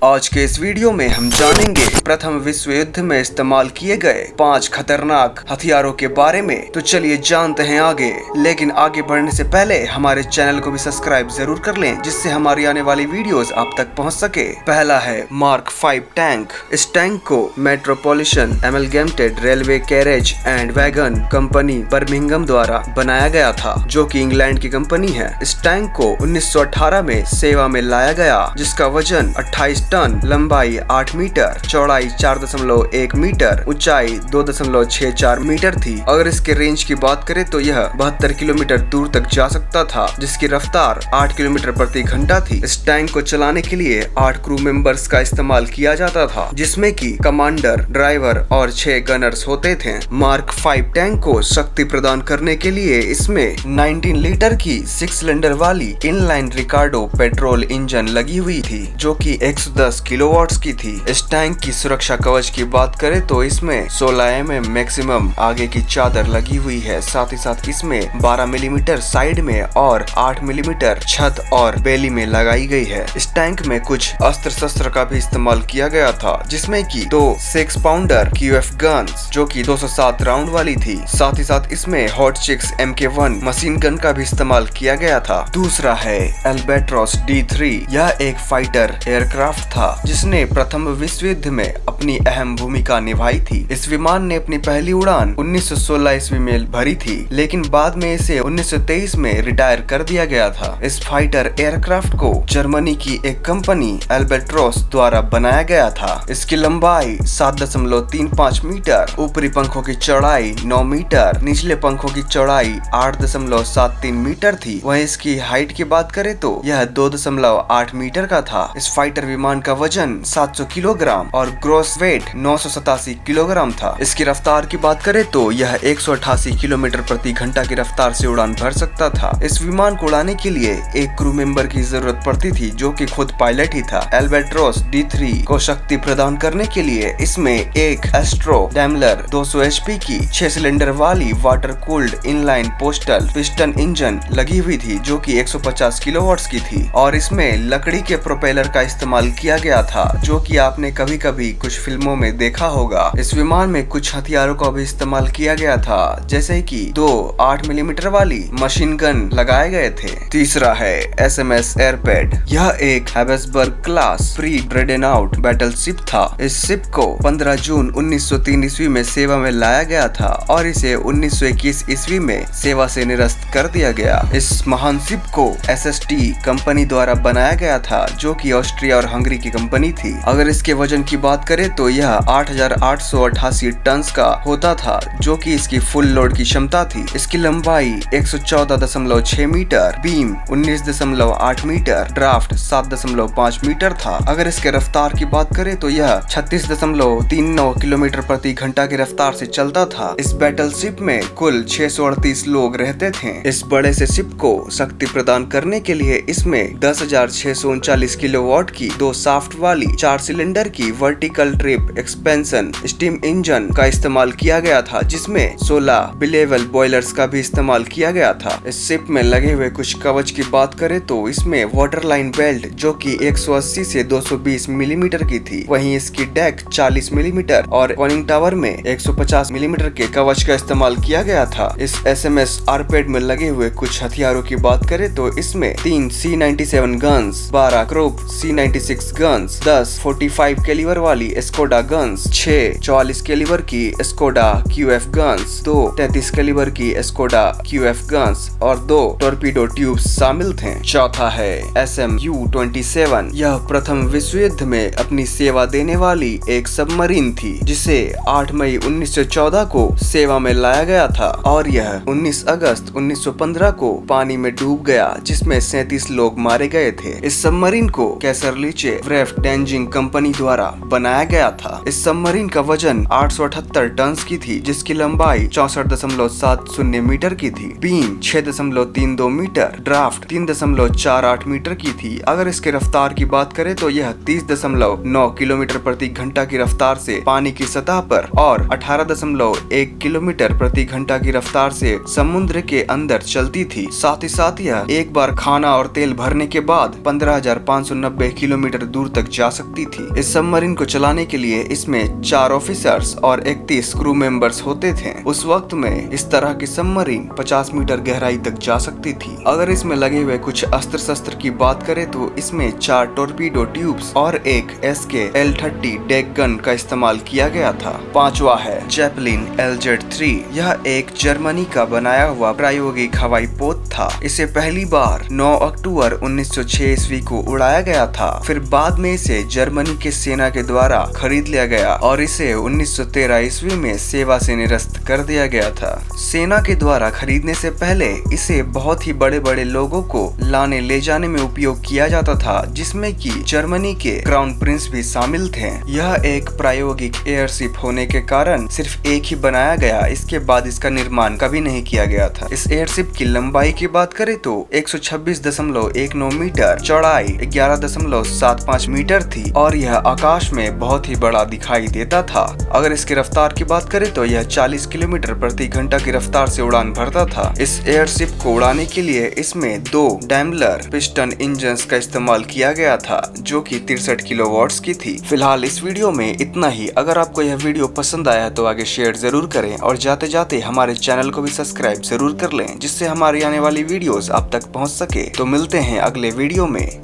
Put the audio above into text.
आज के इस वीडियो में हम जानेंगे प्रथम विश्व युद्ध में इस्तेमाल किए गए 5 खतरनाक हथियारों के बारे में। तो चलिए जानते हैं आगे। लेकिन आगे बढ़ने से पहले हमारे चैनल को भी सब्सक्राइब जरूर कर लें, जिससे हमारी आने वाली वीडियोस आप तक पहुंच सके। पहला है मार्क 5 टैंक। इस टैंक को metropolitan amalgamated railway carriage and wagon company Birmingham द्वारा बनाया गया था, जो कि इंग्लैंड की कंपनी है। इस टैंक को 1918 में सेवा में लाया गया, जिसका वजन 28 टन, लंबाई 8 मीटर, चौड़ाई 4.1 मीटर, ऊंचाई 2.64 मीटर थी। अगर इसके रेंज की बात करें तो यह 72 किलोमीटर दूर तक जा सकता था, जिसकी रफ्तार 8 किलोमीटर प्रति घंटा थी। इस टैंक को चलाने के लिए 8 क्रू मेंबर्स का इस्तेमाल किया जाता था, जिसमें कि कमांडर, ड्राइवर और 6 गनर्स होते थे। मार्क 5 टैंक को शक्ति प्रदान करने के लिए इसमें 19 लीटर की 6 सिलेंडर वाली इनलाइन रिकार्डो पेट्रोल इंजन लगी हुई थी, जो कि 110 किलोवाट्स की थी। इस टैंक की सुरक्षा कवच की बात करें तो इसमें 16 mm मैक्सिमम आगे की चादर लगी हुई है। साथ ही साथ इसमें 12 मिलीमीटर साइड में और 8 मिलीमीटर छत और बेली में लगाई गई है। इस टैंक में कुछ अस्त्र शस्त्र का भी इस्तेमाल किया गया था, जिसमें कि 2 6 पाउंडर QF गन्स, जो कि 207 राउंड वाली थी। साथ ही साथ इसमें hot chicks MK1 machine gun का भी इस्तेमाल किया गया था। दूसरा है अल्बाट्रोस D3। यह एक फाइटर एयरक्राफ्ट था, जिसने प्रथम विश्व युद्ध में अपनी अहम भूमिका निभाई थी। इस विमान ने अपनी पहली उड़ान 1916 ईस्वी में भरी थी, लेकिन बाद में इसे 1923 में रिटायर कर दिया गया था। इस फाइटर एयरक्राफ्ट को जर्मनी की एक कंपनी अल्बाट्रोस द्वारा बनाया गया था। इसकी लंबाई 7.35 मीटर, ऊपरी पंखों की चौड़ाई 9 मीटर, निचले पंखों की चौड़ाई 8.73 मीटर थी। वहीं इसकी हाइट की बात करें तो यह 2.8 मीटर का था। इस फाइटर विमान का वजन 700 किलोग्राम और ग्रॉस वेट 987 किलोग्राम था। इसकी रफ्तार की बात करें तो यह 188 किलोमीटर प्रति घंटा की रफ्तार से उड़ान भर सकता था। इस विमान को उड़ाने के लिए एक क्रू मेंबर की जरूरत पड़ती थी, जो कि खुद पायलट ही था। अल्बाट्रोस D3 को शक्ति प्रदान करने के लिए इसमें एक एस्ट्रो डैमलर 200 HP की 6 सिलेंडर वाली water cooled inline postal piston engine लगी हुई थी, जो कि 150 किलोवाट्स की थी। और इसमें लकड़ी के प्रोपेलर का इस्तेमाल किया गया था, जो कि आपने कभी कभी कुछ फिल्मों में देखा होगा। इस विमान में कुछ हथियारों का भी इस्तेमाल किया गया था, जैसे कि 2 8 मिलीमीटर वाली मशीन गन लगाए गए थे। तीसरा है SMS एयरपैड। यह एक हैबसबर्ग क्लास प्री ड्रेडनआउट बैटल शिप था। इस शिप को 15 जून 1903 ईस्वी में सेवा में लाया गया था और इसे 1921 ईस्वी में सेवा से निरस्त कर दिया गया। इस महान शिप को SST कंपनी द्वारा बनाया गया था, जो कि ऑस्ट्रिया और हंगरी की कंपनी थी। अगर इसके वजन की बात करें तो यह 8,888 टन का होता था, जो कि इसकी फुल लोड की क्षमता थी। इसकी लंबाई 114.6 metre, beam 19.8 metre, draft 7.5 metre था। अगर इसके रफ्तार की बात करें तो यह 36.39 किलोमीटर प्रति घंटा की रफ्तार से चलता था। इस बैटल शिप में कुल 638 लोग रहते थे। इस बड़े से शिप को शक्ति प्रदान करने के लिए इसमें 10,639 किलोवाट की 2 शाफ्ट वाली 4 सिलेंडर की vertical trip expansion steam engine का इस्तेमाल किया गया था, जिसमें 16 बिलेवल बॉयलर्स का भी इस्तेमाल किया गया था। इस शिप में लगे हुए कुछ कवच की बात करें तो इसमें वाटर लाइन बेल्ट, जो कि 180 से 220 मिलीमीटर की थी। वहीं इसकी डेक 40 मिलीमीटर और कॉनिंग टावर में 150 मिलीमीटर के कवच का इस्तेमाल किया गया था। इस SMS आर्पेड में लगे हुए कुछ हथियारों की बात करें तो इसमें 3 C97 guns, 12 Krupp C96 guns, 10 45 calibre वाली स्कोडा गन्स, 6 44 कैलिबर की स्कोडा QF गन्स, 2 33 कैलिबर की स्कोडा QF गन्स और 2 टॉर्पीडो ट्यूब्स शामिल थे। चौथा है SMU-27। यह प्रथम विश्व युद्ध में अपनी सेवा देने वाली एक सबमरीन थी, जिसे 8 मई 1914 को सेवा में लाया गया था और यह 19 अगस्त 1915 को पानी में डूब गया, जिसमें 37 लोग मारे गए थे। इस सबमरीन को कैसरलीचे व्रेफ्ट डेंजिंग कंपनी द्वारा बनाया गया था। इस सबमरीन का वजन 878 टन की थी, जिसकी लंबाई 64.70 मीटर की थी, बीम 6.32 मीटर, ड्राफ्ट 3.48 मीटर की थी। अगर इसके रफ्तार की बात करें तो यह 30.9 किलोमीटर प्रति घंटा की रफ्तार से पानी की सतह पर और 18.1 किलोमीटर प्रति घंटा की रफ्तार से समुद्र के अंदर चलती थी। साथ ही साथ यह एक बार खाना और तेल भरने के बाद 15,590 किलोमीटर दूर दूर तक जा सकती थी। इस सबमरीन को चलाने के लिए इसमें 4 ऑफिसर्स और 31 क्रू मेंबर्स होते थे। उस वक्त में इस तरह की सबमरीन 50 मीटर गहराई तक जा सकती थी। अगर इसमें लगे हुए कुछ अस्त्र शस्त्र की बात करें तो इसमें 4 टोरपीडो ट्यूब्स और एक SK-L30 डेक गन का इस्तेमाल किया गया था। 5वां है जेपलिन LZ-3। यह एक जर्मनी का बनाया हुआ प्रायोगिक हवाई पोत था। इसे पहली बार 9 अक्टूबर 1906 ईस्वी को उड़ाया गया था। फिर बाद में इसे जर्मनी के सेना के द्वारा खरीद लिया गया और इसे 1913 ईस्वी में सेवा से निरस्त कर दिया गया था। सेना के द्वारा खरीदने से पहले इसे बहुत ही बड़े बड़े लोगों को लाने ले जाने में उपयोग किया जाता था, जिसमें कि जर्मनी के क्राउन प्रिंस भी शामिल थे। यह एक प्रायोगिक एयरशिप होने के कारण सिर्फ एक ही बनाया गया, इसके बाद इसका निर्माण कभी नहीं किया गया था। इस एयरशिप की लंबाई की बात करें तो 126.19 मीटर, चौड़ाई 11.75 मीटर थी और यह आकाश में बहुत ही बड़ा दिखाई देता था। अगर इसकी रफ्तार की बात करें तो यह 40 किलोमीटर प्रति घंटा की रफ्तार से उड़ान भरता था। इस एयरशिप को उड़ाने के लिए इसमें 2 डैम्बलर पिस्टन इंजन्स का इस्तेमाल किया गया था, जो कि 63 किलोवाट्स की थी। फिलहाल इस वीडियो में इतना ही। अगर आपको यह वीडियो पसंद आया तो आगे शेयर जरूर करें और जाते जाते हमारे चैनल को भी सब्सक्राइब जरूर कर लें, जिससे हमारी आने वाली वीडियोस आप तक पहुंच सके। तो मिलते हैं अगले वीडियो में।